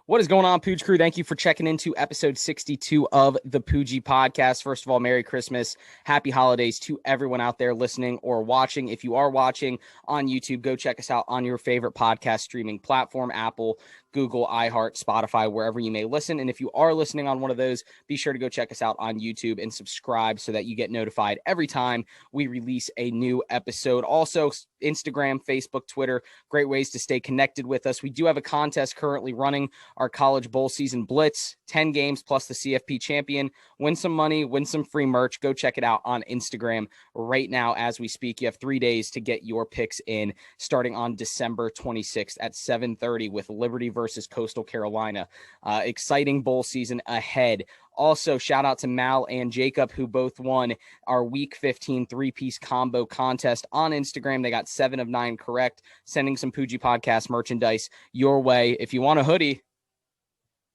What is going on, Poojie crew? Thank you for checking into episode 62 of the Poojie podcast. First of all, Merry Christmas. Happy holidays to everyone out there listening or watching. If you are watching on YouTube, go check us out on your favorite podcast streaming platform, Apple, Google, iHeart, Spotify, wherever you may listen. And if you are listening on one of those, be sure to go check us out on YouTube and subscribe so that you get notified every time we release a new episode. Also, Instagram, Facebook, Twitter, great ways to stay connected with us. We do have a contest currently running, our college bowl season blitz, 10 games plus the CFP champion. Win some money, win some free merch. Go check it out on Instagram right now as we speak. You have 3 days to get your picks in, starting on December 26th at 7:30 with Liberty versus Coastal Carolina. Exciting bowl season ahead. Also, shout out to Mal and Jacob, who both won our Week 15 three-piece combo contest on Instagram. They got 7 of 9 correct, sending some Poojie Podcast merchandise your way. If you want a hoodie,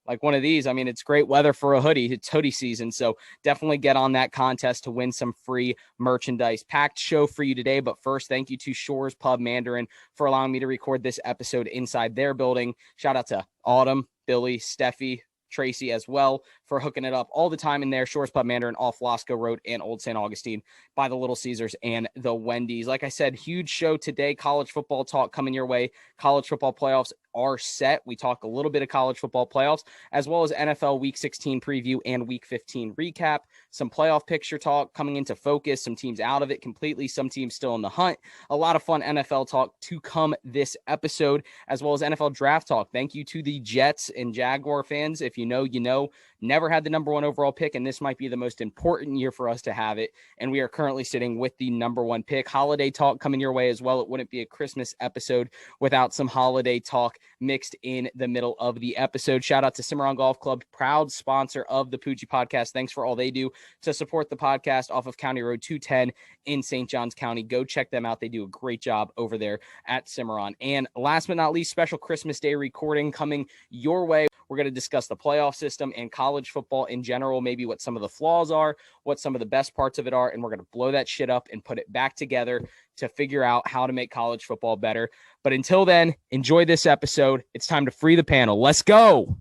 like one of these, I mean, it's great weather for a hoodie. It's hoodie season, so definitely get on that contest to win some free merchandise. Packed show for you today, but first, thank you to Shores Pub Mandarin for allowing me to record this episode inside their building. Shout out to Autumn, Billy, Steffi, Tracy as well for hooking it up all the time in there. Shores Pub Mandarin off Lasco Road and Old St. Augustine by the Little Caesars and the Wendy's. Like I said, huge show today. College football talk coming your way. College football playoffs are set. We talk a little bit of college football playoffs, as well as NFL Week 16 preview and Week 15 recap. Some playoff picture talk coming into focus. Some teams out of it completely. Some teams still in the hunt. A lot of fun NFL talk to come this episode, as well as NFL draft talk. Thank you to the Jets and Jaguar fans. If you know, you know. Never had the number 1 overall pick, and this might be the most important year for us to have it. And we are currently sitting with the number 1 pick. Holiday talk coming your way as well. It wouldn't be a Christmas episode without some holiday talk mixed in the middle of the episode. Shout out to Cimarron Golf Club, proud sponsor of the Poojie Podcast. Thanks for all they do to support the podcast off of County Road 210 in St. Johns County. Go check them out. They do a great job over there at Cimarron. And last but not least, special Christmas Day recording coming your way. We're going to discuss the playoff system and college football in general, maybe what some of the flaws are, what some of the best parts of it are, and we're going to blow that shit up and put it back together to figure out how to make college football better. But until then, enjoy this episode. It's time to free the panel. Let's go.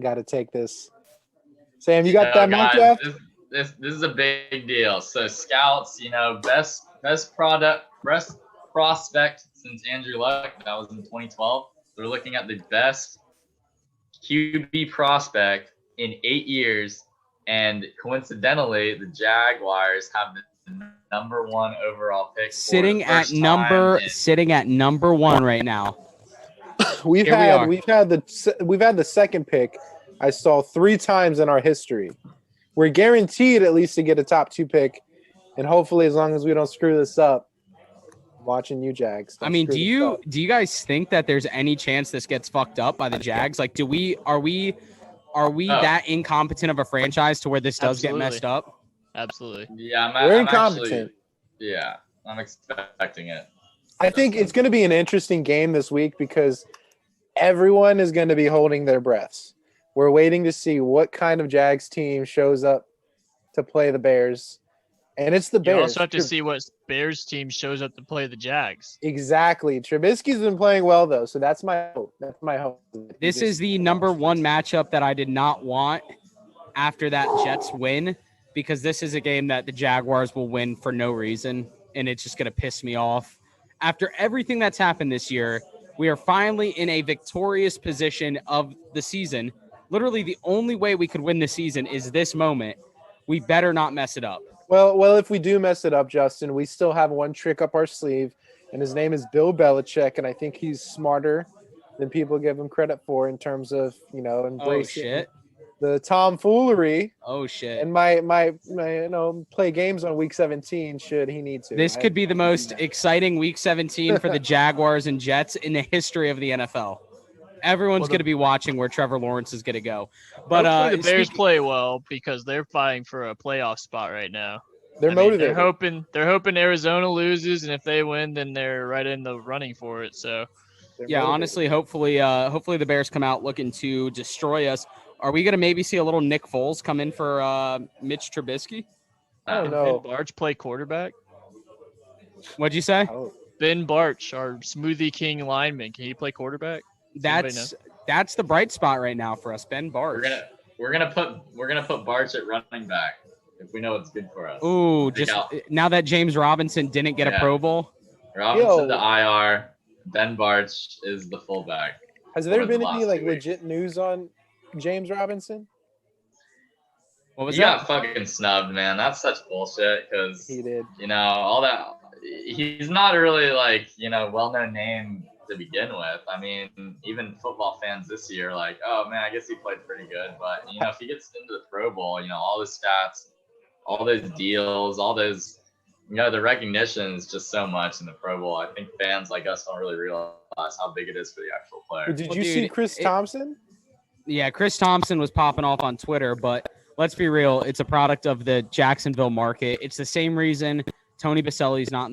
Gotta take this. Sam, you got that mock draft? This is a big deal. So scouts, best prospect since Andrew Luck. That was in 2012. We're looking at the best QB prospect in 8 years, and coincidentally, the Jaguars have the number 1 overall pick. Sitting at number 1 right now. We've had the second pick. I saw 3 times in our history. We're guaranteed at least to get a top 2 pick, and hopefully, as long as we don't screw this up, I'm watching you, Jags. I mean, do you guys think that there's any chance this gets fucked up by the Jags? Like, are we that incompetent of a franchise to where this does get messed up? Absolutely. Yeah, we're incompetent. I'm expecting it. I think it's going to be an interesting game this week because everyone is going to be holding their breaths. We're waiting to see what kind of Jags team shows up to play the Bears. And it's the Bears. You also have to see what Bears team shows up to play the Jags. Exactly. Trubisky's been playing well, though, so that's my hope. This is the number 1 matchup that I did not want after that Jets win, because this is a game that the Jaguars will win for no reason, and it's just going to piss me off. After everything that's happened this year, we are finally in a victorious position of the season. Literally, the only way we could win the season is this moment. We better not mess it up. Well, if we do mess it up, Justin, we still have one trick up our sleeve, and his name is Bill Belichick, and I think he's smarter than people give him credit for in terms of, embracing the tomfoolery. Oh shit! And my play games on Week 17 should he need to. This could be the most exciting Week 17 for the Jaguars and Jets in the history of the NFL. Everyone's going to be watching where Trevor Lawrence is going to go. But the Bears play well because they're fighting for a playoff spot right now. They're motivated. They're hoping Arizona loses, and if they win, then they're right in the running for it. So yeah, honestly, hopefully the Bears come out looking to destroy us. Are we gonna maybe see a little Nick Foles come in for Mitch Trubisky? I don't Can know. Ben Barch play quarterback? What'd you say? Ben Barch, our smoothie king lineman, can he play quarterback? That's the bright spot right now for us, Ben Barch. We're gonna put Barch at running back if we know what's good for us. Ooh, just now that James Robinson didn't get a Pro Bowl. Robinson to IR. Ben Barch is the fullback. Has there been any legit news on James Robinson? What was he that? Got fucking snubbed, man. That's such bullshit because he did. All that. He's not really well-known name to begin with. I mean, even football fans this year oh man, I guess he played pretty good. But if he gets into the Pro Bowl, all his stats, all those deals, all those, the recognition is just so much in the Pro Bowl. I think fans like us don't really realize how big it is for the actual player. Did you see Chris Thompson? Yeah, Chris Thompson was popping off on Twitter, but let's be real, it's a product of the Jacksonville market. It's the same reason Tony Baselli's not in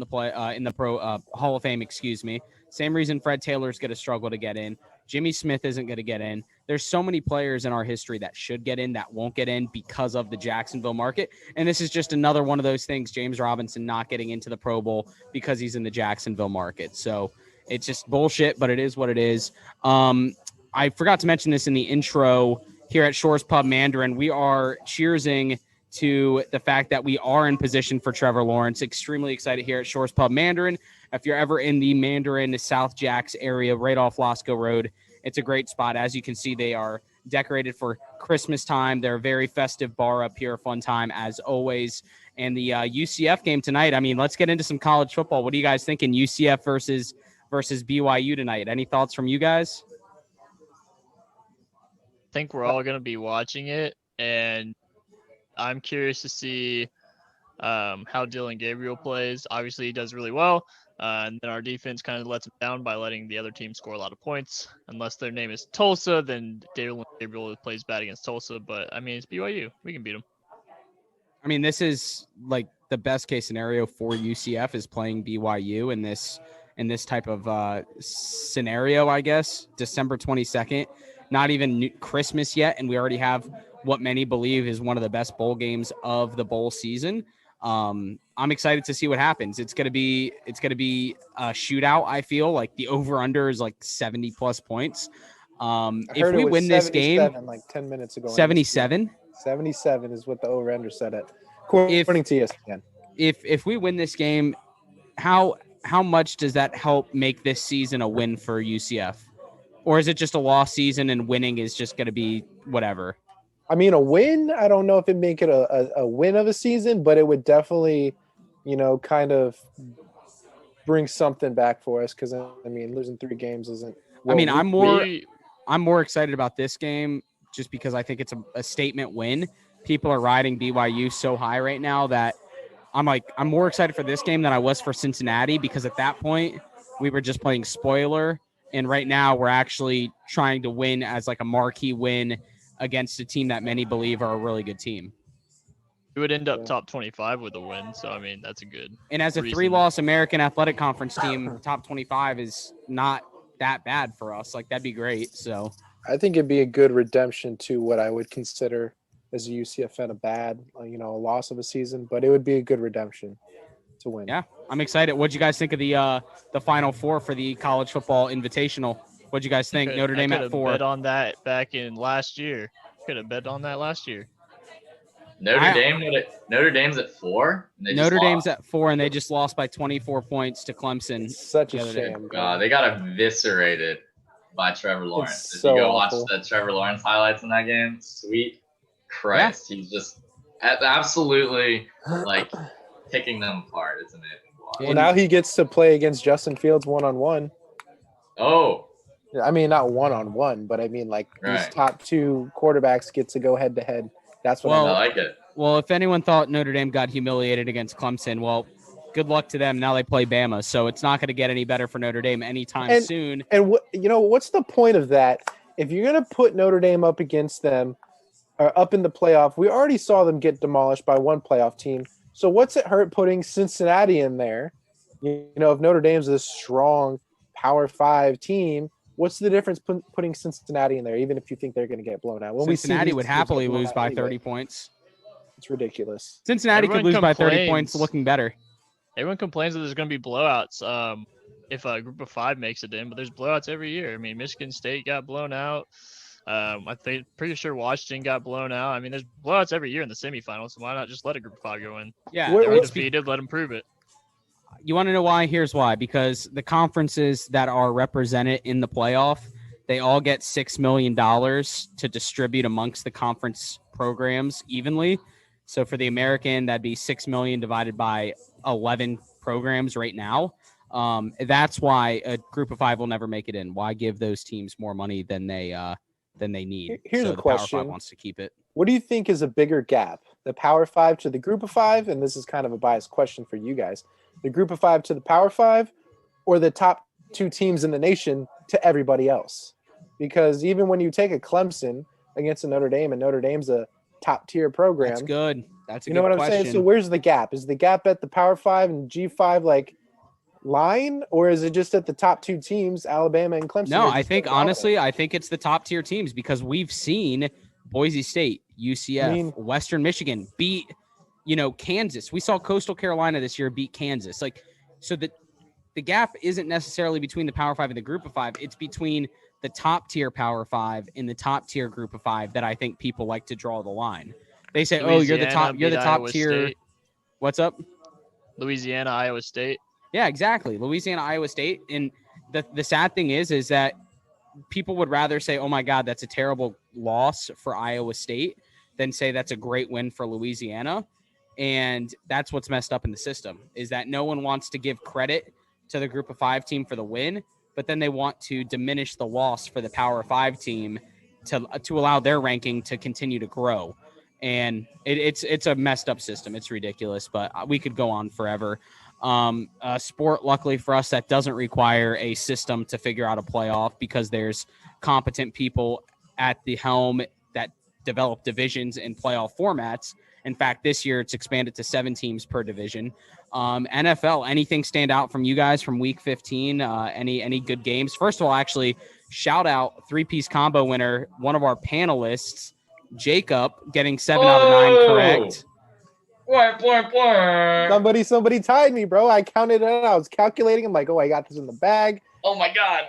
the Pro Hall of Fame, excuse me. Same reason Fred Taylor's going to struggle to get in. Jimmy Smith isn't going to get in. There's so many players in our history that should get in that won't get in because of the Jacksonville market. And this is just another one of those things, James Robinson not getting into the Pro Bowl because he's in the Jacksonville market. So it's just bullshit, but it is what it is. I forgot to mention this in the intro here at Shores Pub Mandarin. We are cheersing to the fact that we are in position for Trevor Lawrence. Extremely excited here at Shores Pub Mandarin. If you're ever in the Mandarin South Jacks area, right off Lasco Road, it's a great spot. As you can see, they are decorated for Christmas time. They're a very festive bar up here, fun time as always. And the UCF game tonight, I mean, let's get into some college football. What are you guys thinking, UCF versus BYU tonight? Any thoughts from you guys? I think we're all going to be watching it, and I'm curious to see how Dylan Gabriel plays. Obviously, he does really well, and then our defense kind of lets him down by letting the other team score a lot of points. Unless their name is Tulsa, then Dylan Gabriel plays bad against Tulsa. But, I mean, it's BYU. We can beat them. I mean, this is like the best case scenario for UCF is playing BYU in this type of scenario, I guess. December 22nd. Not even Christmas yet, and we already have what many believe is one of the best bowl games of the bowl season. I'm excited to see what happens. It's gonna be a shootout. I feel like the over/under is like 70+ points. If we win this game, like 10 minutes ago, 77. 77 is what the over/under set at, according to ESPN. If we win this game, how much does that help make this season a win for UCF? Or is it just a lost season and winning is just going to be whatever? I mean, a win, I don't know if it'd make it a win of a season, but it would definitely, kind of bring something back for us. Because, I mean, losing 3 games isn't. I mean, I'm more excited about this game just because I think it's a statement win. People are riding BYU so high right now that I'm more excited for this game than I was for Cincinnati because at that point we were just playing spoiler. And right now we're actually trying to win as like a marquee win against a team that many believe are a really good team. We would end up top 25 with a win. So, I mean, that's a good. And as a 3-loss American Athletic Conference team, top 25 is not that bad for us. Like, that'd be great. So I think it'd be a good redemption to what I would consider as a UCF fan a loss of a season, but it would be a good redemption to win. Yeah, I'm excited. What'd you guys think of the Final Four for the College Football Invitational? What'd you guys think? Notre Dame at 4. Bet on that back in last year. Could have bet on that last year. Notre Dame's at 4. Notre Dame's at 4, and they just lost by 24 points to Clemson. It's such a shame. They got eviscerated by Trevor Lawrence. If you go awful. Watch the Trevor Lawrence highlights in that game, sweet Christ, He's just absolutely picking them apart. It's amazing. Well, now he gets to play against Justin Fields one-on-one. Oh. I mean, not one-on-one, but I mean, these top 2 quarterbacks get to go head-to-head. That's what I like it. Well, if anyone thought Notre Dame got humiliated against Clemson, well, good luck to them. Now they play Bama, so it's not going to get any better for Notre Dame anytime soon. And what's the point of that? If you're going to put Notre Dame up against them or up in the playoff, we already saw them get demolished by one playoff team. So what's it hurt putting Cincinnati in there? If Notre Dame's this strong Power 5 team, What's the difference putting Cincinnati in there, even if you think they're going to get blown out? When Cincinnati would happily lose by 30 points. It's ridiculous. Cincinnati could lose by 30 points looking better. Everyone complains that there's going to be blowouts if a group of 5 makes it in, but there's blowouts every year. I mean, Michigan State got blown out. I think pretty sure Washington got blown out. I mean, there's blowouts every year in the semifinals, so why not just let a group of 5 go in? Yeah, they're undefeated. Let them prove it. You want to know why? Here's why. Because the conferences that are represented in the playoff, they all get $6 million to distribute amongst the conference programs evenly. So for the American, that'd be $6 million divided by 11 programs right now. That's why a group of 5 will never make it in. Why give those teams more money than they need? Here's a question. Power 5 wants to keep it. What do you think is a bigger gap? The Power 5 to the group of 5? And this is kind of a biased question for you guys. The group of 5 to the Power 5, or the top 2 teams in the nation to everybody else? Because even when you take a Clemson against a Notre Dame, and Notre Dame's a top tier program. That's good. That's a you know good what question. I'm saying? So where's the gap? Is the gap at the Power 5 and G5 like line, or is it just at the top 2 teams, Alabama and Clemson? No, I think honestly, I think it's the top tier teams because we've seen Boise State, UCF, Western Michigan beat, Kansas. We saw Coastal Carolina this year beat Kansas. So the gap isn't necessarily between the Power 5 and the Group of 5. It's between the top tier Power 5 and the top tier Group of 5 that I think people like to draw the line. They say, Louisiana, you're the top Iowa tier. State. What's up? Louisiana, Iowa State. Yeah, exactly. Louisiana, Iowa State. And the sad thing is that people would rather say, oh my God, that's a terrible loss for Iowa State than say that's a great win for Louisiana. And that's what's messed up in the system, is that no one wants to give credit to the Group of 5 team for the win, but then they want to diminish the loss for the Power 5 team to allow their ranking to continue to grow. And it's a messed up system. It's ridiculous, but we could go on forever. A sport, luckily for us, that doesn't require a system to figure out a playoff because there's competent people at the helm that develop divisions and playoff formats. In fact, this year it's expanded to 7 teams per division. NFL, anything stand out from you guys from week 15? Any good games? First of all, actually, shout out 3-piece combo winner, one of our panelists, Jacob, getting 7 out of 9 correct. Somebody tied me, bro. I counted it out. I was calculating. I'm like, I got this in the bag. Oh my God.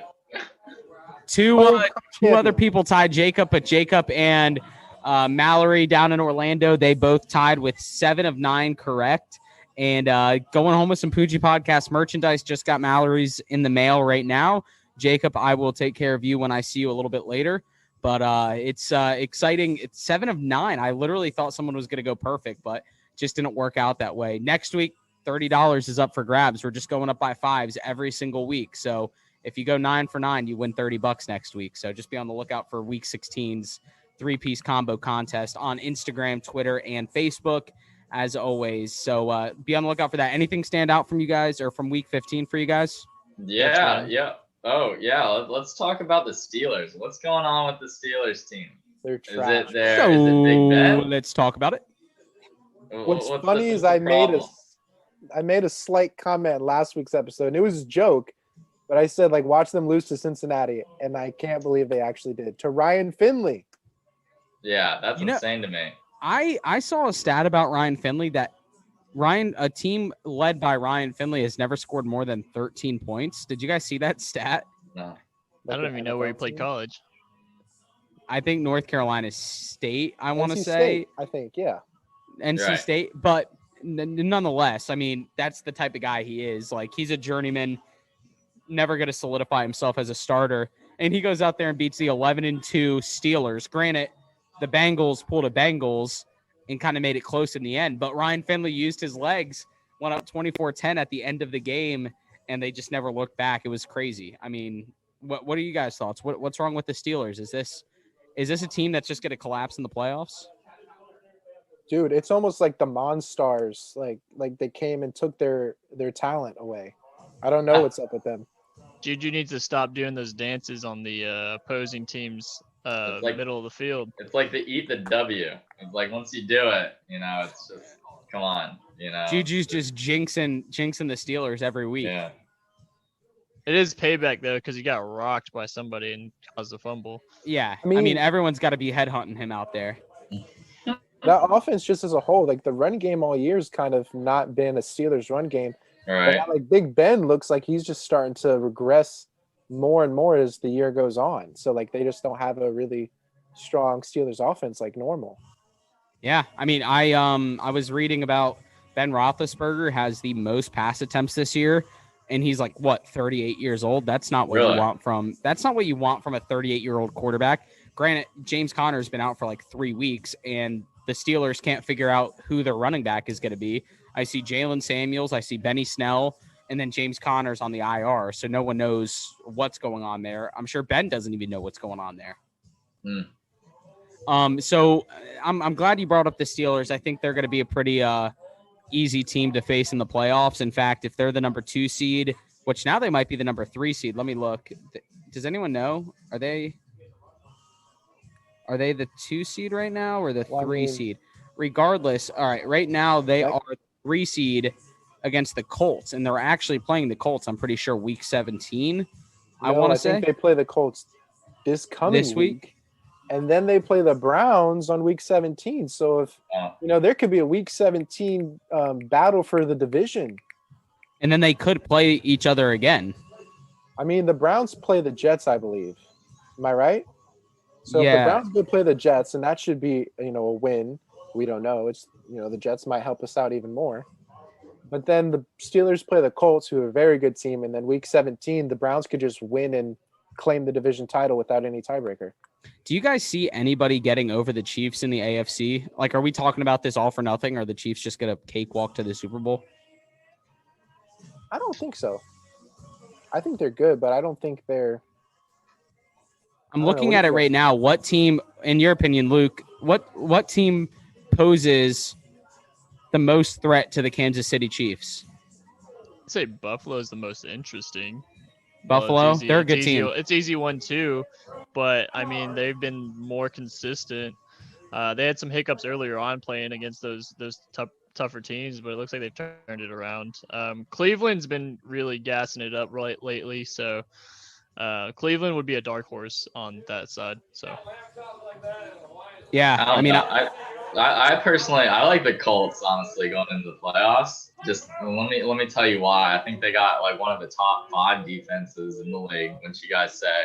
Two other people tied Jacob, but Jacob and Mallory down in Orlando, they both tied with 7 of 9 correct. And going home with some Poojie Podcast merchandise. Just got Mallory's in the mail right now. Jacob, I will take care of you when I see you a little bit later. But it's exciting. It's 7 of 9. I literally thought someone was going to go perfect, but just didn't work out that way. Next week, $30 is up for grabs. We're just going up by 5s every single week. So if you go 9 for 9, you win $30 next week. So just be on the lookout for week 16's 3-piece combo contest on Instagram, Twitter, and Facebook, as always. So be on the lookout for that. Anything stand out from you guys or from week 15 for you guys? Yeah. Oh, yeah. Let's talk about the Steelers. What's going on with the Steelers team? They're trash. Is it Big Ben? Let's talk about it. What's funny is I made a slight comment last week's episode, and it was a joke, but I said, watch them lose to Cincinnati, and I can't believe they actually did. To Ryan Finley. Yeah, that's insane to me. I saw a stat about Ryan Finley that a team led by Ryan Finley has never scored more than 13 points. Did you guys see that stat? No. I don't even know where he played college. I think North Carolina State, I want to say. State, I think, yeah. NC State, but nonetheless, I mean, that's the type of guy he is. He's a journeyman, never going to solidify himself as a starter. And he goes out there and beats the 11-2 Steelers. Granted, the Bengals pulled a Bengals and kind of made it close in the end. But Ryan Finley used his legs, went up 24-10 at the end of the game, and they just never looked back. It was crazy. I mean, what are you guys' thoughts? What's wrong with the Steelers? Is this a team that's just going to collapse in the playoffs? Dude, it's almost like the Monstars, like they came and took their talent away. I don't know what's up with them. Juju needs to stop doing those dances on the opposing team's middle of the field. It's like the eat the W. It's like once you do it, it's just come on, Juju's just jinxing the Steelers every week. Yeah. It is payback though, because he got rocked by somebody and caused a fumble. Yeah, I mean everyone's got to be headhunting him out there. That offense just as a whole, like the run game all year has kind of not been a Steelers run game. Right. But like Big Ben looks like he's just starting to regress more and more as the year goes on. So like they just don't have a really strong Steelers offense like normal. Yeah, I mean I was reading about Ben Roethlisberger has the most pass attempts this year, and he's like 38 years old. That's not what you want from a 38-year-old quarterback. Granted, James Conner's been out for like 3 weeks, and the Steelers can't figure out who their running back is going to be. I see Jalen Samuels, I see Benny Snell, and then James Conner's on the IR, so no one knows what's going on there. I'm sure Ben doesn't even know what's going on there. So I'm glad you brought up the Steelers. I think they're going to be a pretty easy team to face in the playoffs. In fact, if they're the number 2 seed, which now they might be the number 3 seed. Let me look. Does anyone know? Are they the 2 seed right now or the 3 seed? Regardless, all right, right now they are 3 seed against the Colts, and they're actually playing the Colts, I'm pretty sure, week 17. I think they play the Colts this week. And then they play the Browns on week 17. So if there could be a week 17 battle for the division. And then they could play each other again. I mean, the Browns play the Jets, I believe. Am I right? So if the Browns could play the Jets, and that should be, a win. We don't know. It's, the Jets might help us out even more. But then the Steelers play the Colts, who are a very good team. And then week 17, the Browns could just win and claim the division title without any tiebreaker. Do you guys see anybody getting over the Chiefs in the AFC? Like, are we talking about this all for nothing, or are the Chiefs just going to cakewalk to the Super Bowl? I don't think so. I think they're good, but I don't think they're – I'm looking at it right now. What team, in your opinion, Luke, what team poses the most threat to the Kansas City Chiefs? I'd say Buffalo is the most interesting. Buffalo, they're a good team. It's easy 1-2, but I mean they've been more consistent. They had some hiccups earlier on playing against those tougher teams, but it looks like they've turned it around. Cleveland's been really gassing it up lately, so Cleveland would be a dark horse on that side. So yeah, I personally like the Colts honestly going into the playoffs. Just let me tell you why. I think they got like one of the top 5 defenses in the league. What you guys say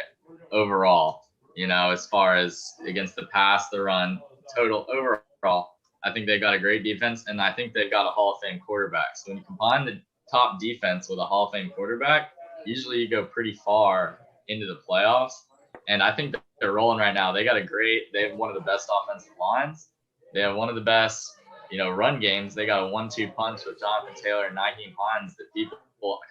overall, as far as against the pass, the run, total overall, I think they got a great defense, and I think they've got a Hall of Fame quarterback. So when you combine the top defense with a Hall of Fame quarterback, usually you go pretty far into the playoffs. And I think they're rolling right now. They have one of the best offensive lines. They have one of the best, run games. They got a 1-2 punch with Jonathan Taylor and Nyheim Hines that people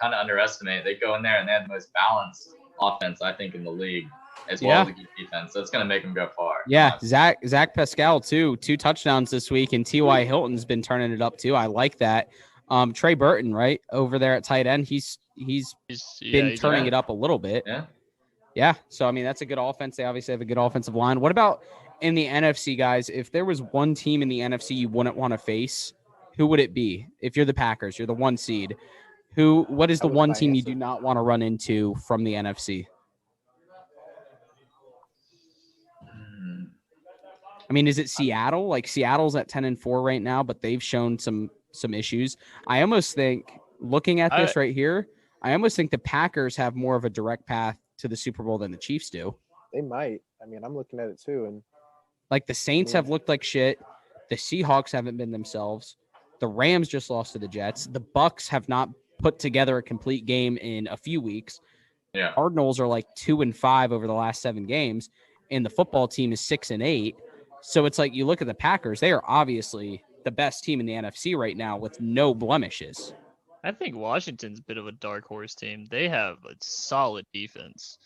kind of underestimate. They go in there and they have the most balanced offense, I think, in the league, as well as a good defense. So it's going to make them go far. Yeah, Zach Pascal, too. 2 touchdowns this week, and T.Y. Hilton's been turning it up, too. I like that. Trey Burton, right, over there at tight end, he's been turning it up a little bit. Yeah. So, I mean, that's a good offense. They obviously have a good offensive line. What about in the NFC, guys? If there was one team in the NFC you wouldn't want to face, who would it be? If you're the Packers, you're the 1 seed. What is the one team you do not want to run into from the NFC? I mean, is it Seattle? Like, Seattle's at 10-4 right now, but they've shown some issues. I almost think, looking at this right here, I almost think the Packers have more of a direct path to the Super Bowl than the Chiefs do. They might. I mean, I'm looking at it too, and like the Saints have looked like shit. The Seahawks haven't been themselves. The Rams just lost to the Jets. The Bucks have not put together a complete game in a few weeks. Yeah. Cardinals are like 2-5 over the last 7 games, and the football team is 6-8. So it's like you look at the Packers; they are obviously the best team in the NFC right now with no blemishes. I think Washington's a bit of a dark horse team. They have a solid defense.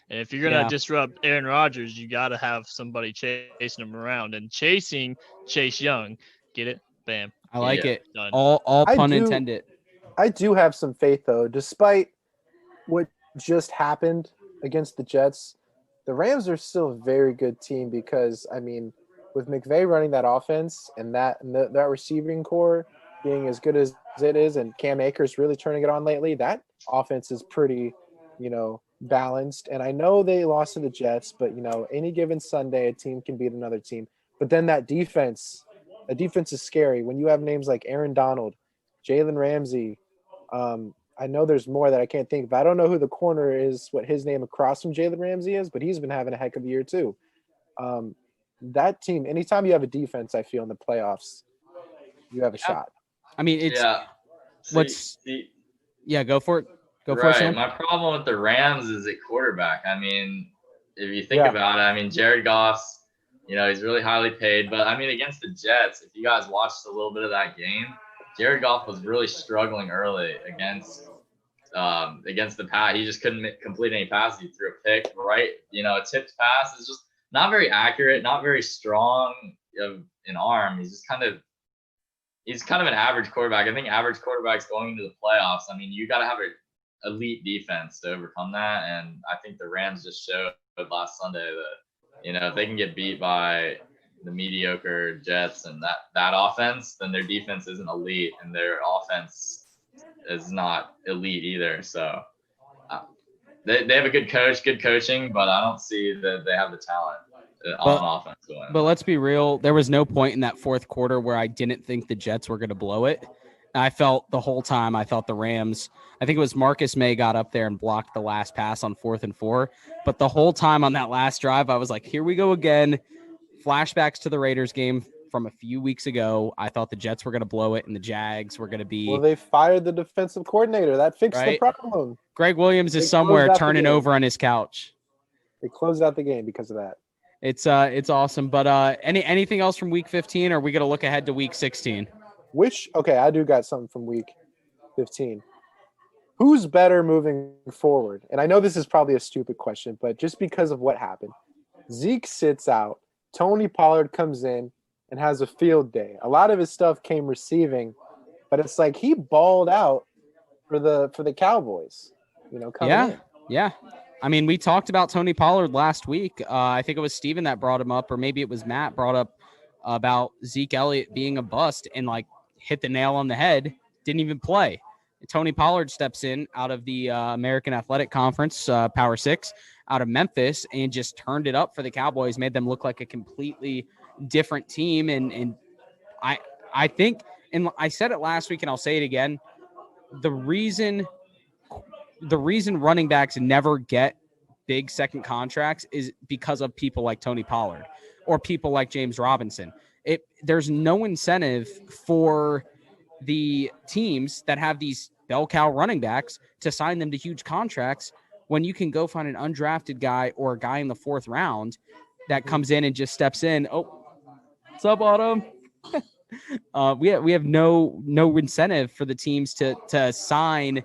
And if you're going to disrupt Aaron Rodgers, you got to have somebody chasing him around. And chasing Chase Young, get it? Bam. I like it. Done. All pun intended. I do have some faith, though. Despite what just happened against the Jets, the Rams are still a very good team because, I mean, with McVay running that offense and that receiving core being as good as it is and Cam Akers really turning it on lately, that offense is pretty balanced. And I know they lost to the Jets, but any given Sunday, a team can beat another team. But then that defense is scary. When you have names like Aaron Donald, Jalen Ramsey, I know there's more that I can't think of. I don't know who the corner is, what his name across from Jalen Ramsey is, but he's been having a heck of a year too. That team, anytime you have a defense, I feel in the playoffs, you have a shot. I mean, it's go for it. Go for it, Sam. My problem with the Rams is at quarterback. I mean, if you think about it, I mean, Jared Goff's, he's really highly paid. But, I mean, against the Jets, if you guys watched a little bit of that game, Jared Goff was really struggling early against the pass. He just couldn't complete any passes. He threw a pick, right? A tipped pass is just not very accurate, not very strong in arm. He's kind of an average quarterback. I think average quarterbacks going into the playoffs, I mean, you got to have an elite defense to overcome that. And I think the Rams just showed last Sunday that, if they can get beat by the mediocre Jets and that offense, then their defense isn't elite and their offense is not elite either. So they have a good coach, good coaching, but I don't see that they have the talent on offense. But let's be real. There was no point in that fourth quarter where I didn't think the Jets were going to blow it. I felt the whole time, the Rams, I think it was Marcus May got up there and blocked the last pass on 4th and 4. But the whole time on that last drive, I was like, here we go again. Flashbacks to the Raiders game from a few weeks ago. I thought the Jets were going to blow it and the Jags were going to be. Well, they fired the defensive coordinator. That fixed the problem. Greg Williams is somewhere turning over on his couch. They closed out the game because of that. It's awesome. But anything else from week 15, or are we going to look ahead to week 16? I do got something from week 15. Who's better moving forward? And I know this is probably a stupid question, but just because of what happened, Zeke sits out. Tony Pollard comes in and has a field day. A lot of his stuff came receiving, but it's like he balled out for the Cowboys. Coming in. Yeah. I mean, we talked about Tony Pollard last week. I think it was Steven that brought him up, or maybe it was Matt brought up about Zeke Elliott being a bust and hit the nail on the head. Didn't even play. Tony Pollard steps in out of the American Athletic Conference, Power 6, out of Memphis, and just turned it up for the Cowboys, made them look like a completely different team. And I think, and I said it last week and I'll say it again, the reason running backs never get big second contracts is because of people like Tony Pollard or people like James Robinson. There's no incentive for the teams that have these bell cow running backs to sign them to huge contracts when you can go find an undrafted guy or a guy in the 4th round that comes in and just steps in. Oh, what's up, Autumn? We have no incentive for the teams to sign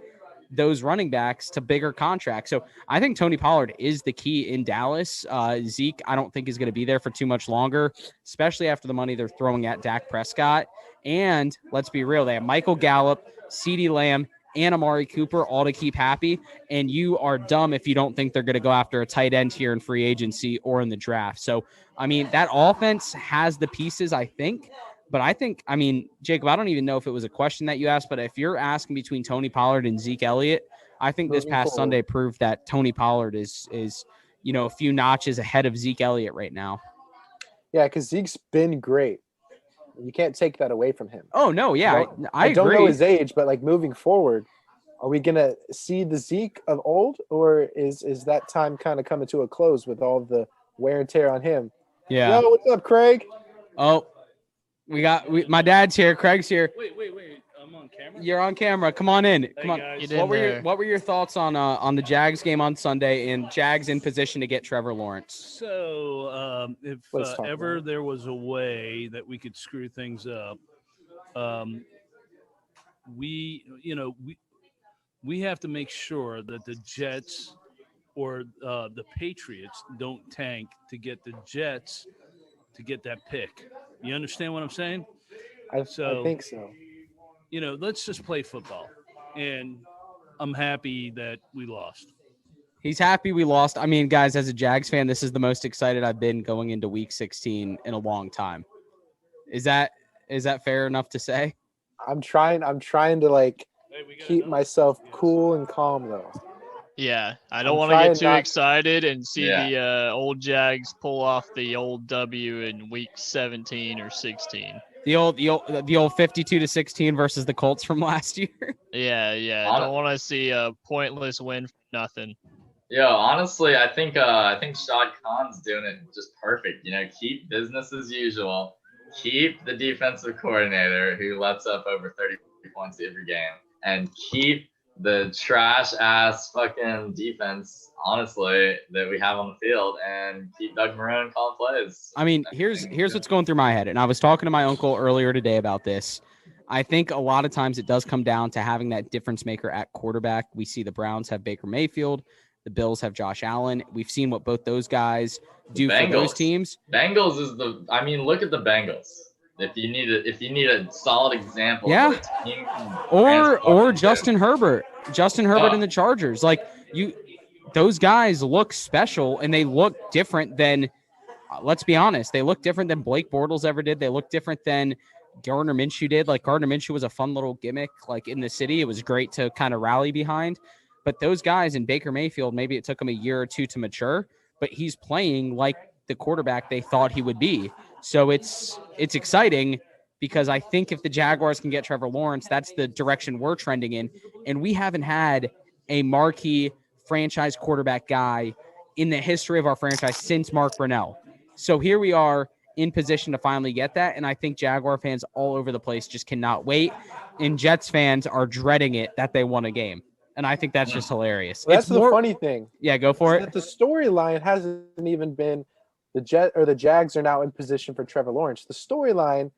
those running backs to bigger contracts. So I think Tony Pollard is the key in Dallas. Zeke, I don't think is going to be there for too much longer, especially after the money they're throwing at Dak Prescott. And let's be real, they have Michael Gallup, CeeDee Lamb, and Amari Cooper all to keep happy. And you are dumb if you don't think they're going to go after a tight end here in free agency or in the draft. So, I mean, that offense has the pieces, I think. But I think, Jacob, I don't even know if it was a question that you asked, but if you're asking between Tony Pollard and Zeke Elliott, I think this past Sunday proved that Tony Pollard is a few notches ahead of Zeke Elliott right now. Yeah, because Zeke's been great. You can't take that away from him. Oh, no, yeah, I don't agree. know his age, but moving forward, are we going to see the Zeke of old, or is that time kind of coming to a close with all the wear and tear on him? Yeah. Yo, what's up, Craig? Oh, my dad's here. Craig's here. Wait. I'm on camera. You're on camera. Come on in. Come on. Guys. What were your thoughts on the Jags game on Sunday and Jags in position to get Trevor Lawrence? So if ever there was a way that we could screw things up, we have to make sure that the Jets or the Patriots don't tank to get the Jets to get that pick. You understand what I'm saying? I think so. Let's just play football. And I'm happy that we lost. He's happy we lost. I mean, guys, as a Jags fan, this is the most excited I've been going into week 16 in a long time. Is that fair enough to say? I'm trying to keep myself cool and calm though. Yeah, I don't I'm want to get trying too not- excited and see Yeah. the old Jags pull off the old W in week 17 or 16. The old 52-16 versus the Colts from last year. Yeah, I don't want to see a pointless win for nothing. Yo, honestly, I think Shad Khan's doing it just perfect. You know, keep business as usual. Keep the defensive coordinator who lets up over 30 points every game, and keep the trash ass fucking defense, honestly, that we have on the field, and keep Doug Marrone calling plays. I mean, here's what's going through my head, and I was talking to my uncle earlier today about this. I think a lot of times it does come down to having that difference maker at quarterback. We see the Browns have Baker Mayfield. The Bills have Josh Allen. We've seen what both those guys do for those teams. Bengals is look at the Bengals. If you need a solid example, yeah, of what a team can or Justin Herbert in the Chargers. Like those guys look special and they look different than. Let's be honest, they look different than Blake Bortles ever did. They look different than Gardner Minshew did. Like Gardner Minshew was a fun little gimmick, like in the city. It was great to kind of rally behind. But those guys in Baker Mayfield, maybe it took him a year or two to mature, but he's playing like the quarterback they thought he would be. So it's exciting because I think if the Jaguars can get Trevor Lawrence, that's the direction we're trending in. And we haven't had a marquee franchise quarterback guy in the history of our franchise since Mark Brunell. So here we are in position to finally get that. And I think Jaguar fans all over the place just cannot wait. And Jets fans are dreading it that they won a game. And I think that's just hilarious. Well, that's the funny thing. Yeah, go for it. That the storyline hasn't even been the Jags are now in position for Trevor Lawrence. The storyline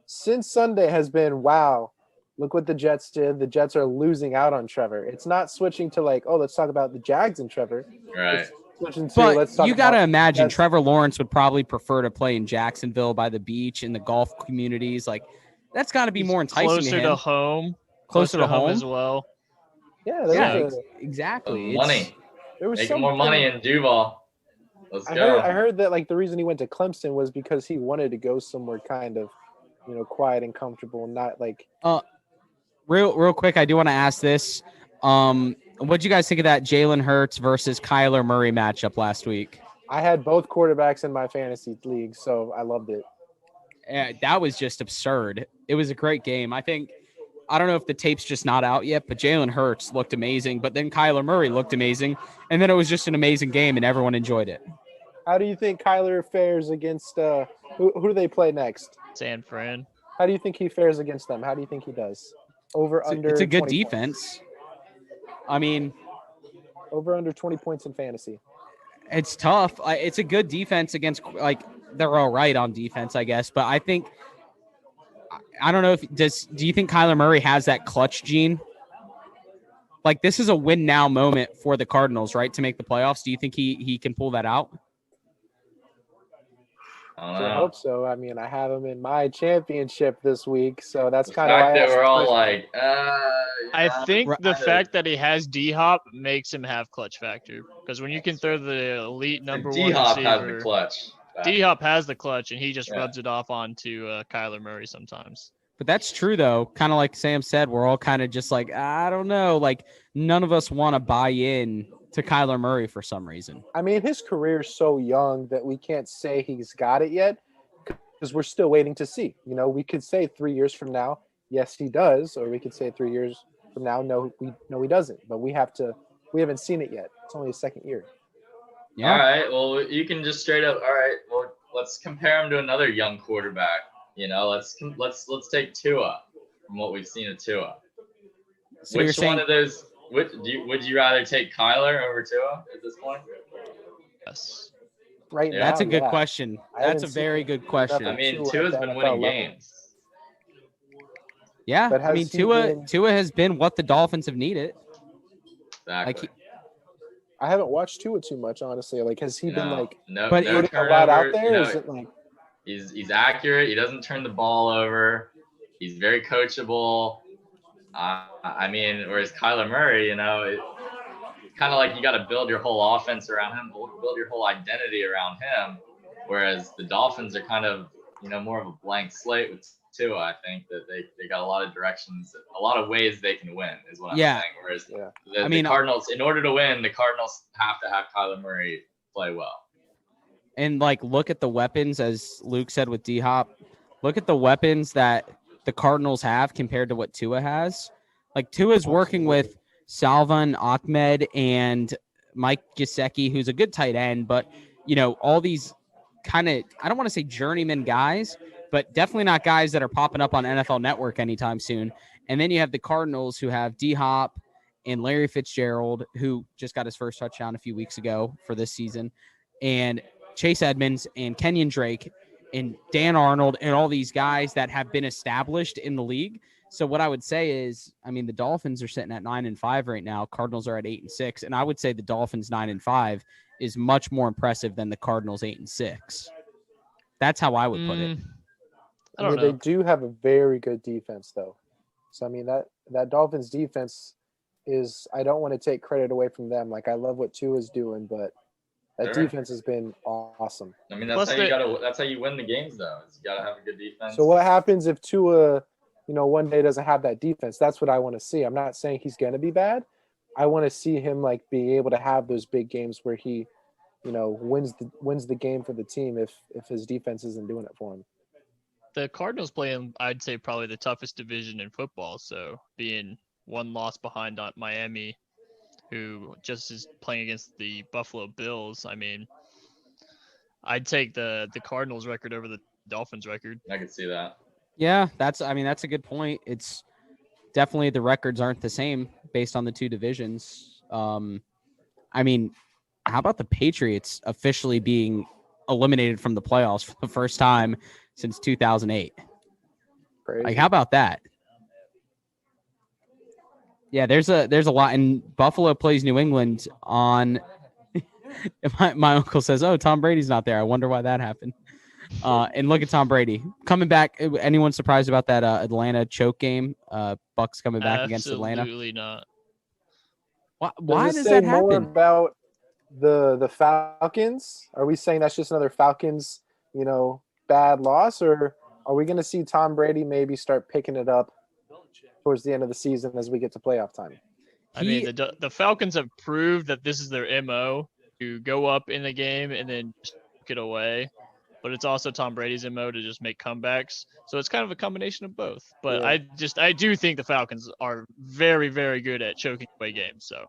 since Sunday has been, wow, look what the Jets did. The Jets are losing out on Trevor. It's not switching to like, oh, let's talk about the Jags and Trevor. Right. But you got to imagine Trevor Lawrence would probably prefer to play in Jacksonville by the beach in the golf communities. Like that's got to be more enticing closer to home. Closer to home as well. Yeah, exactly. Money. There was making more money in Duval. Let's go. I heard that like the reason he went to Clemson was because he wanted to go somewhere kind of, quiet and comfortable, and not like. Real quick, I do want to ask this. What'd you guys think of that Jalen Hurts versus Kyler Murray matchup last week? I had both quarterbacks in my fantasy league, so I loved it. Yeah, that was just absurd. It was a great game. I don't know if the tape's just not out yet, but Jalen Hurts looked amazing. But then Kyler Murray looked amazing. And then it was just an amazing game, and everyone enjoyed it. How do you think Kyler fares against who do they play next? San Fran. How do you think he fares against them? How do you think he does? Under. It's a good defense. I mean, over under 20 points in fantasy. It's tough. It's a good defense against they're all right on defense, I guess. But I think I don't know do you think Kyler Murray has that clutch gene? Like this is a win now moment for the Cardinals, right? To make the playoffs. Do you think he can pull that out? I hope so. I mean, I have him in my championship this week, so that's kind of why that we're all like. I think the fact that he has D-Hop makes him have clutch factor because when you can throw the elite number one D-Hop receiver, has the clutch. D-Hop has the clutch, and he just rubs it off onto Kyler Murray sometimes. But that's true, though. Kind of like Sam said, we're all kind of just like, I don't know. Like, none of us want to buy in to Kyler Murray for some reason. I mean, his career is so young that we can't say he's got it yet because we're still waiting to see. We could say 3 years from now, yes, he does. Or we could say 3 years from now, no, he doesn't. But we haven't seen it yet. It's only his second year. Yeah. All right. Well, you can just straight up. All right. Well, let's compare him to another young quarterback. Let's take Tua from what we've seen of Tua. So Which one of those? Would you rather take Kyler over Tua at this point? Yes. Right now, that's a good question. That's a very good question. I mean, Tua's been winning games. Yeah, I mean, Tua has been what the Dolphins have needed. Exactly. I haven't watched Tua too much, honestly. Like, has he been putting a lot out there? Or is it like he's accurate. He doesn't turn the ball over. He's very coachable. I mean, whereas Kyler Murray, kind of like you got to build your whole offense around him, build your whole identity around him. Whereas the Dolphins are kind of, more of a blank slate with too. I think that they got a lot of directions, a lot of ways they can win is what I'm saying. Whereas the Cardinals, in order to win, the Cardinals have to have Kyler Murray play well. And like, look at the weapons, as Luke said with D-Hop. Look at the weapons that the Cardinals have compared to what Tua has. Like, Tua's working with Salvon Ahmed and Mike Gesicki, who's a good tight end, but all these kind of, I don't want to say journeyman guys, but definitely not guys that are popping up on NFL Network anytime soon. And then you have the Cardinals, who have D-Hop and Larry Fitzgerald, who just got his first touchdown a few weeks ago for this season, and Chase Edmonds and Kenyon Drake and Dan Arnold and all these guys that have been established in the league. So what I would say is, the Dolphins are sitting at 9-5 right now. Cardinals are at 8-6. And I would say the Dolphins 9-5 is much more impressive than the Cardinals 8-6. That's how I would put it. I don't know. They do have a very good defense though. So that Dolphins defense is, I don't want to take credit away from them. Like, I love what Tua's doing, but that defense has been awesome. That's how you win the games, though. You got to have a good defense. So what happens if Tua, one day doesn't have that defense? That's what I want to see. I'm not saying he's going to be bad. I want to see him be able to have those big games where he, wins the game for the team if his defense isn't doing it for him. The Cardinals play in, I'd say, probably the toughest division in football. So being one loss behind on Miami, who just is playing against the Buffalo Bills. I'd take the Cardinals record over the Dolphins record. I could see that. Yeah, that's a good point. It's definitely, the records aren't the same based on the two divisions. How about the Patriots officially being eliminated from the playoffs for the first time since 2008? Crazy. Like, how about that? Yeah, there's a lot, and Buffalo plays New England on. My uncle says, "Oh, Tom Brady's not there. I wonder why that happened." And look at Tom Brady coming back. Anyone surprised about that Atlanta choke game? Bucks coming back against Atlanta. Absolutely not. Why does that happen? More about the Falcons? Are we saying that's just another Falcons, bad loss, or are we going to see Tom Brady maybe start picking it up towards the end of the season as we get to playoff time? The Falcons have proved that this is their MO, to go up in the game and then get away. But it's also Tom Brady's MO to just make comebacks. So it's kind of a combination of both. But yeah. I do think the Falcons are very, very good at choking away games. So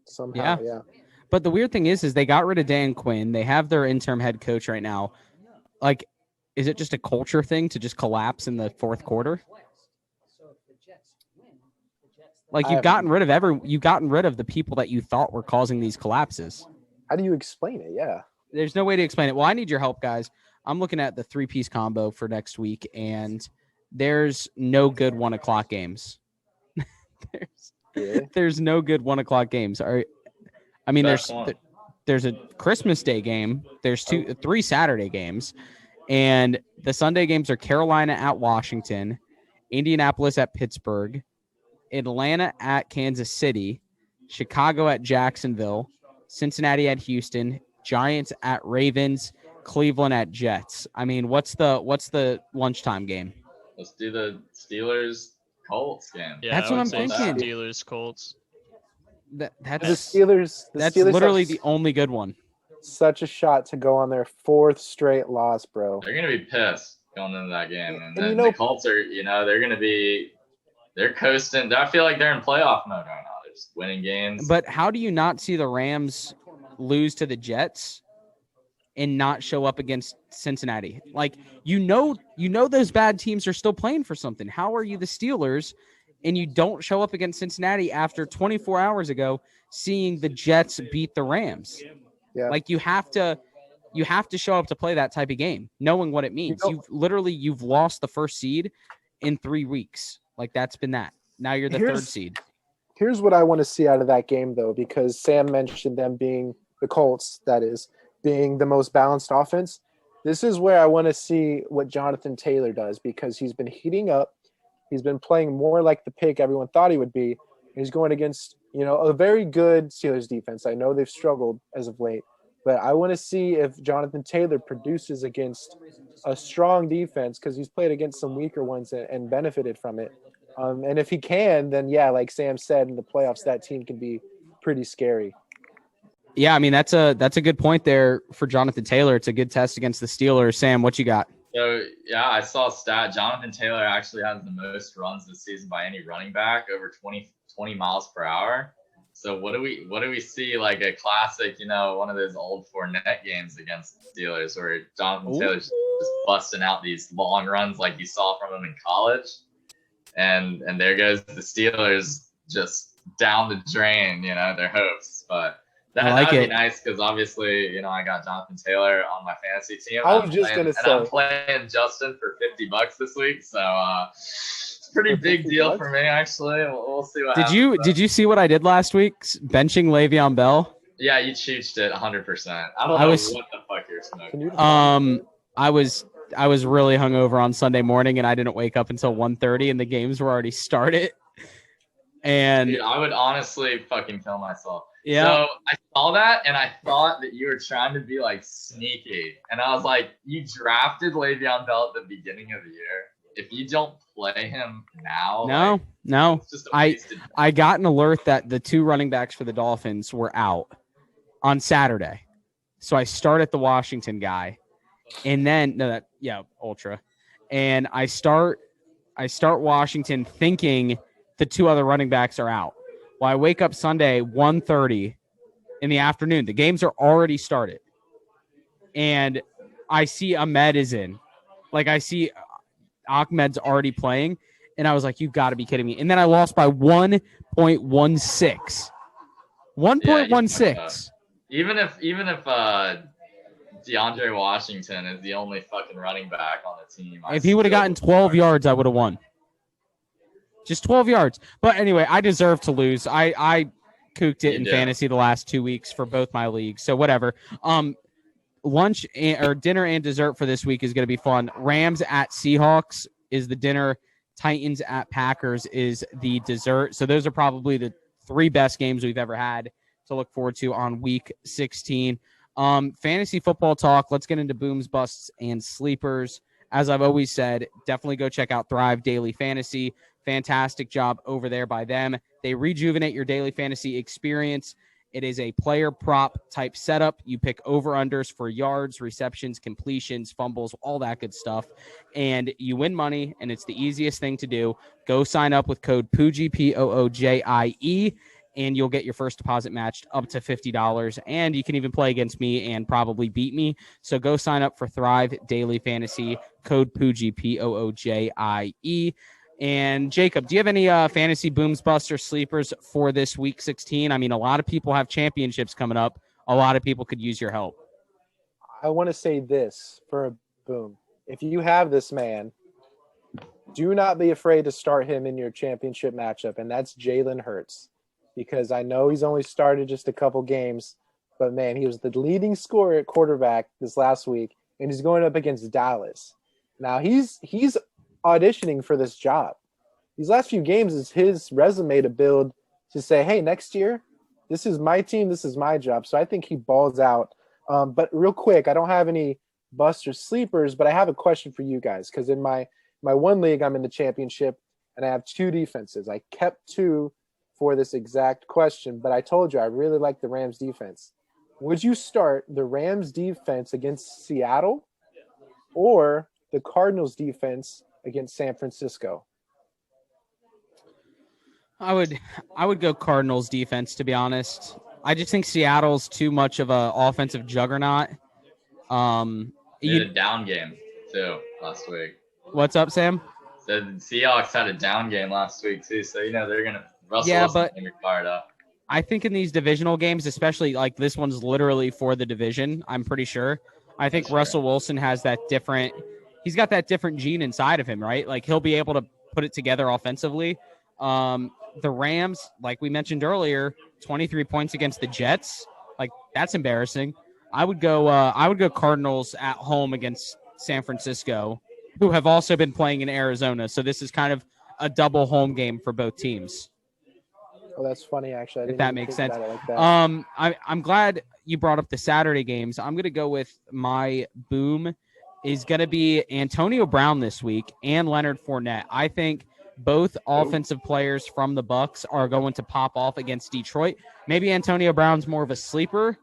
somehow, yeah. But the weird thing is they got rid of Dan Quinn. They have their interim head coach right now. Like, is it just a culture thing to just collapse in the fourth quarter? Like, you've gotten rid of the people that you thought were causing these collapses. How do you explain it? Yeah. There's no way to explain it. Well, I need your help, guys. I'm looking at the 3-piece combo for next week, and there's no good 1:00 games. There's no good 1:00 games. There's a Christmas Day game. There's 3 Saturday games, and the Sunday games are Carolina at Washington, Indianapolis at Pittsburgh, Atlanta at Kansas City, Chicago at Jacksonville, Cincinnati at Houston, Giants at Ravens, Cleveland at Jets. What's the lunchtime game? Let's do the Steelers-Colts game. Yeah, that's what I'm thinking. Steelers-Colts. That's the Steelers. That's literally the only good one. Such a shot to go on their 4th straight loss, bro. They're gonna be pissed going into that game, and then the Colts are, they're coasting. I feel like they're in playoff mode right now. They're just winning games. But how do you not see the Rams lose to the Jets and not show up against Cincinnati? Like, those bad teams are still playing for something. How are you the Steelers and you don't show up against Cincinnati after 24 hours ago seeing the Jets beat the Rams? Yeah. Like, you have to show up to play that type of game, knowing what it means. You've lost the first seed in 3 weeks. Like, that's been that. Now you're the 3rd seed. Here's what I want to see out of that game, though, because Sam mentioned them being the Colts, that is, being the most balanced offense. This is where I want to see what Jonathan Taylor does, because he's been heating up. He's been playing more like the pig everyone thought he would be. He's going against, a very good Steelers defense. I know they've struggled as of late, But I want to see if Jonathan Taylor produces against a strong defense, because he's played against some weaker ones and benefited from it. And if he can, then yeah, like Sam said, in the playoffs, that team can be pretty scary. Yeah, I mean, that's a good point there for Jonathan Taylor. It's a good test against the Steelers. Sam, what you got? So, yeah, I saw a stat. Jonathan Taylor actually has the most runs this season by any running back, over 20 miles per hour. So what do we see, like a classic, one of those old Fournette games against the Steelers where Jonathan Taylor's just busting out these long runs like you saw from him in college. And there goes the Steelers just down the drain, their hopes. But that would be nice because obviously, I got Jonathan Taylor on my fantasy team. I'm playing Justin for $50 this week, so it's a pretty big deal for me actually. We'll see what happens. Did you see what I did last week? Benching Le'Veon Bell. Yeah, you cheesed it 100%. I don't know what the fuck you're smoking. I was really hungover on Sunday morning, and I didn't wake up until 1:30, and the games were already started. And dude, I would honestly fucking kill myself. Yeah. So I saw that, and I thought that you were trying to be like sneaky, and I was like, you drafted Le'Veon Bell at the beginning of the year. If you don't play him now, no. It's just a wasted time. I got an alert that the 2 running backs for the Dolphins were out on Saturday, so I started the Washington guy, and then Ultra, and I start Washington thinking the 2 other running backs are out. Well, I wake up Sunday 1:30 in the afternoon. The games are already started, and I see Ahmed is in. Like, I see Ahmed's already playing, and I was like, "You've got to be kidding me!" And then I lost by 1.16. 1.16. Even if DeAndre Washington is the only fucking running back on the team, if he would have gotten 12 yards, I would have won. Just 12 yards. But anyway, I deserve to lose. I cooked it in fantasy the last 2 weeks for both my leagues. So whatever. Lunch or dinner and dessert for this week is going to be fun. Rams at Seahawks is the dinner. Titans at Packers is the dessert. So those are probably the 3 best games we've ever had to look forward to on week 16. Fantasy football talk. Let's get into booms, busts, and sleepers. As I've always said, definitely go check out Thrive Daily Fantasy. Fantastic job over there by them. They rejuvenate your daily fantasy experience. It is a player prop type setup. You pick over-unders for yards, receptions, completions, fumbles, all that good stuff. And you win money, and it's the easiest thing to do. Go sign up with code Poojie, Poojie, and you'll get your first deposit matched up to $50. And you can even play against me and probably beat me. So go sign up for Thrive Daily Fantasy, code Poojie, Poojie. And Jacob, do you have any fantasy booms, busts, or sleepers for this week 16? I mean, a lot of people have championships coming up. A lot of people could use your help. I want to say this for a boom. If you have this man, do not be afraid to start him in your championship matchup, and that's Jalen Hurts. Because I know he's only started just a couple games, but, man, he was the leading scorer at quarterback this last week, and he's going up against Dallas. Now, he's auditioning for this job. These last few games is his resume to build to say, hey, next year, this is my team, this is my job. So I think he balls out. But real quick, I don't have any busts or sleepers, but I have a question for you guys, because in my one league, I'm in the championship, and I have 2 defenses. I kept 2 for this exact question, but I told you I really like the Rams defense. Would you start the Rams defense against Seattle or the Cardinals defense against San Francisco? I would go Cardinals defense, to be honest. I just think Seattle's too much of an offensive juggernaut. They had a down game too last week. What's up, Sam? The Seahawks had a down game last week too, so they're gonna Wilson's gonna be fired up. I think in these divisional games, especially like this one's literally for the division, I'm pretty sure. I think Russell Wilson has that different. He's got that different gene inside of him, right? Like, he'll be able to put it together offensively. The Rams, like we mentioned earlier, 23 points against the Jets. Like, that's embarrassing. I would go Cardinals at home against San Francisco, who have also been playing in Arizona. So this is kind of a double home game for both teams. Oh, that's funny, actually. I If didn't that even makes think sense. about it like that. I'm glad you brought up the Saturday games. I'm going to go with my boom is going to be Antonio Brown this week and Leonard Fournette. I think both offensive players from the Bucs are going to pop off against Detroit. Maybe Antonio Brown's more of a sleeper,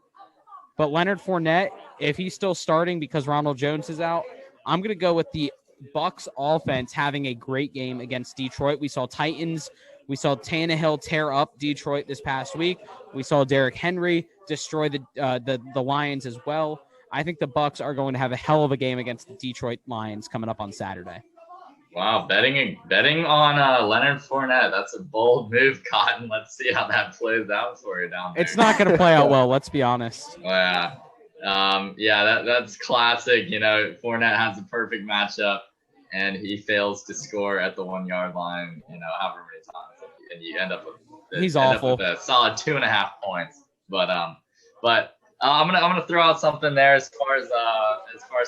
but Leonard Fournette, if he's still starting because Ronald Jones is out, I'm going to go with the Bucs offense having a great game against Detroit. We saw Tannehill tear up Detroit this past week. We saw Derrick Henry destroy the Lions as well. I think the Bucs are going to have a hell of a game against the Detroit Lions coming up on Saturday. Wow, betting on Leonard Fournette. That's a bold move, Cotton. Let's see how that plays out for you down there. It's not going to play out well, let's be honest. Yeah. That's classic. Fournette has a perfect matchup, and he fails to score at the 1 yard line, however many times, and you end up with a solid 2.5 points. But I'm gonna throw out something there as far as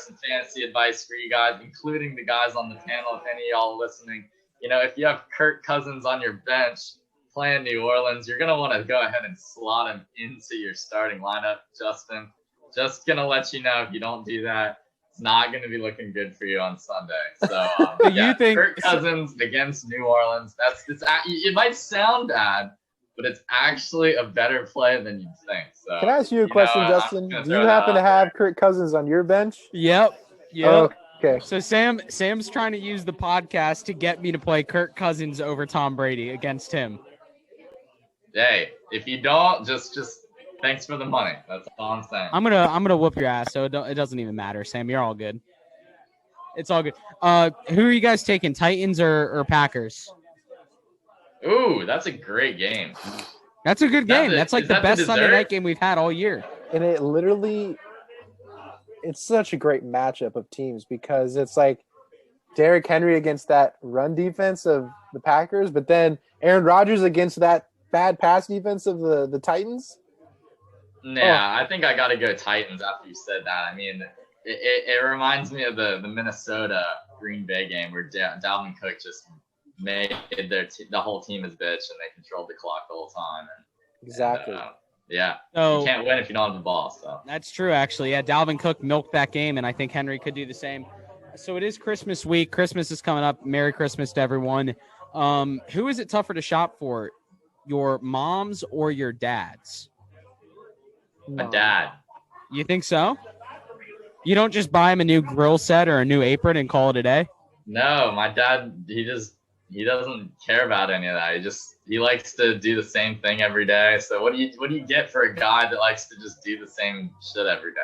some fantasy advice for you guys, including the guys on the panel. If any of y'all are listening, if you have Kirk Cousins on your bench playing New Orleans, you're gonna want to go ahead and slot him into your starting lineup, Justin. Just gonna let you know, if you don't do that, it's not gonna be looking good for you on Sunday. So you think Kirk Cousins against New Orleans? It might sound bad, but it's actually a better play than you'd think. So, can I ask you a question, Justin? Do you happen to have Kirk Cousins on your bench? Yep. Oh, okay. So Sam's trying to use the podcast to get me to play Kirk Cousins over Tom Brady against him. Hey, if you don't, just thanks for the money. That's all I'm saying. I'm gonna whoop your ass, so it doesn't even matter, Sam. You're all good. It's all good. Who are you guys taking, Titans or Packers? Ooh, that's a great game. That's a good game. That's like the best Sunday night game we've had all year. And it's such a great matchup of teams because it's like Derrick Henry against that run defense of the Packers, but then Aaron Rodgers against that bad pass defense of the Titans. Yeah, I think I got to go Titans after you said that. I mean, it reminds me of the Minnesota Green Bay game where Dalvin Cook just made the whole team his bitch and they controlled the clock the whole time. Exactly. Yeah. So, you can't win if you don't have the ball. So that's true, actually. Yeah, Dalvin Cook milked that game, and I think Henry could do the same. So it is Christmas week. Christmas is coming up. Merry Christmas to everyone. Who is it tougher to shop for, your mom's or your dad's? My dad. You think so? You don't just buy him a new grill set or a new apron and call it a day? No, my dad, he doesn't care about any of that. He likes to do the same thing every day. So what do you get for a guy that likes to just do the same shit every day?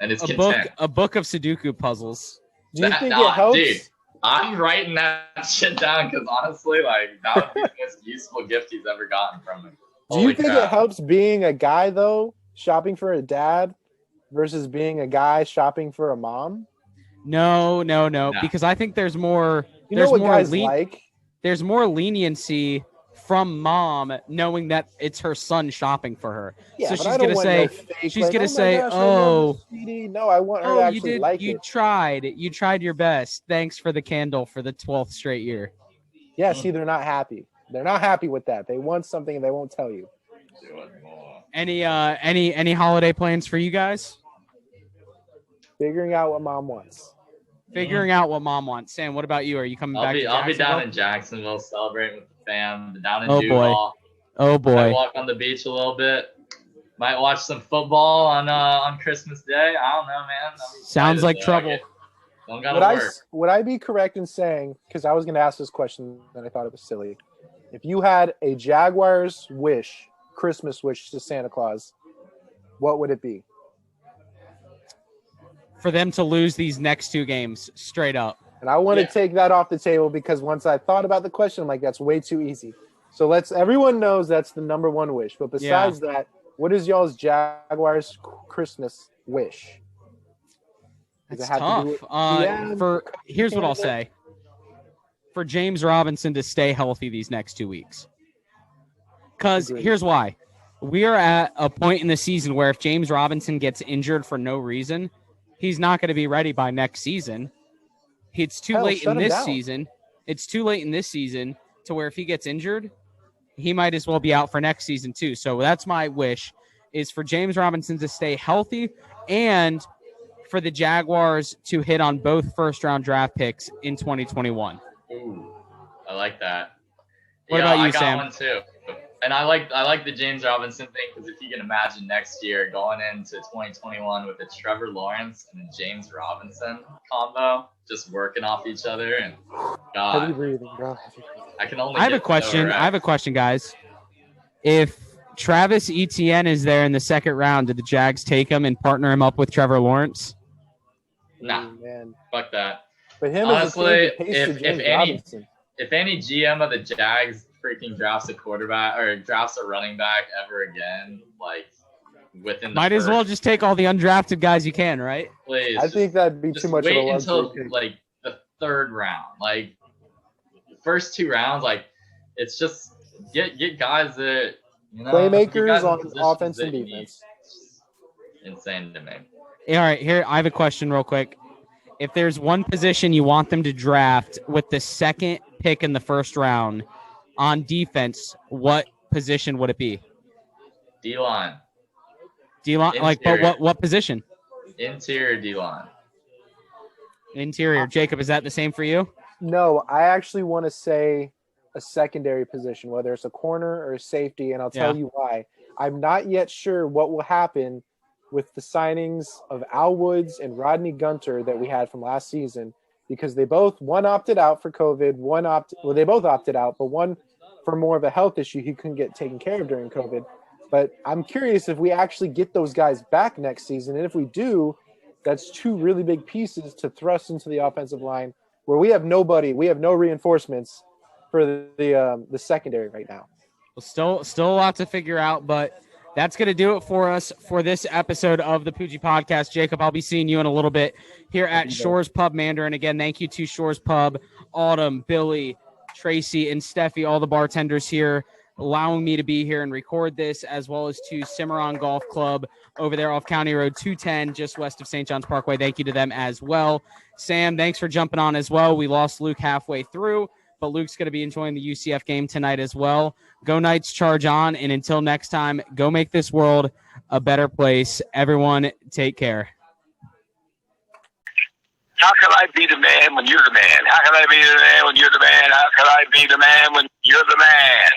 And it's a book of Sudoku puzzles. Do you think it helps? Dude, I'm writing that shit down because honestly, that would be the most useful gift he's ever gotten from me. Do you think it helps being a guy though, shopping for a dad versus being a guy shopping for a mom? No. Because I think there's more. There's more guys like. There's more leniency from mom knowing that it's her son shopping for her. Yeah, so she's gonna say, "Oh, no, I want her to actually like it." You tried your best. Thanks for the candle for the 12th straight year. Yeah, see, they're not happy. They're not happy with that. They want something and they won't tell you. Any holiday plans for you guys? Figuring out what mom wants. Sam, what about you? Are you coming back? I'll be down in Jacksonville celebrating with the fam. Down in Duval. Oh boy. Might walk on the beach a little bit. Might watch some football on Christmas Day. I don't know, man. Sounds like trouble. Don't gotta work. Would I be correct in saying, because I was going to ask this question and I thought it was silly, if you had a Jaguars Christmas wish to Santa Claus, what would it be? For them to lose these next two games straight up. And I want to take that off the table because once I thought about the question, I'm like, that's way too easy. So everyone knows that's the number one wish. But besides that, what is y'all's Jaguars Christmas wish? That's tough. Here's what I'll say. For James Robinson to stay healthy these next 2 weeks. Because here's why. We are at a point in the season where if James Robinson gets injured for no reason, he's not going to be ready by next season. It's too late in this season. It's too late in this season to where if he gets injured, he might as well be out for next season too. So that's my wish, is for James Robinson to stay healthy and for the Jaguars to hit on both first-round draft picks in 2021. Ooh, I like that. What about you, I got Sam? one too. And I like the James Robinson thing because if you can imagine next year going into 2021 with the Trevor Lawrence and James Robinson combo just working off each other, and God, Heavy breathing, bro. Heavy breathing. I can only. I have a question, guys. If Travis Etienne is there in the second round, did the Jags take him and partner him up with Trevor Lawrence? Nah, man. Fuck that. But him honestly, as a team to James Robinson. If any GM of the Jags freaking drafts a quarterback or drafts a running back ever again, like within the might as well just take all the undrafted guys you can, right? Please, I think that'd be too much of a wait until pick. Like the third round, like the first 2 rounds, like it's just get guys that playmakers on offense and defense. Insane to me. All right, here I have a question real quick. If there's one position you want them to draft with the second pick in the first round on defense, what position would it be? D-line. D-line, like, but what position? Interior D-line. Interior. Jacob, is that the same for you? No, I actually want to say a secondary position, whether it's a corner or a safety, and I'll tell you why. I'm not yet sure what will happen with the signings of Al Woods and Rodney Gunter that we had from last season, because one opted out for COVID, they both opted out, but one for more of a health issue he couldn't get taken care of during COVID. But I'm curious if we actually get those guys back next season, and if we do, that's 2 really big pieces to thrust into the offensive line where we have no reinforcements for the secondary right now. Well, still a lot to figure out, but that's going to do it for us for this episode of the Poojie Podcast. Jacob, I'll be seeing you in a little bit here at Shores Pub Mandarin. Again, thank you to Shores Pub, Autumn, Billy, Tracy, and Steffi, all the bartenders here, allowing me to be here and record this, as well as to Cimarron Golf Club over there off County Road 210, just west of St. John's Parkway. Thank you to them as well. Sam, thanks for jumping on as well. We lost Luke halfway through, but Luke's going to be enjoying the UCF game tonight as well. Go Knights, charge on, and until next time, go make this world a better place. Everyone, take care. How can I be the man when you're the man? How can I be the man when you're the man? How can I be the man when you're the man?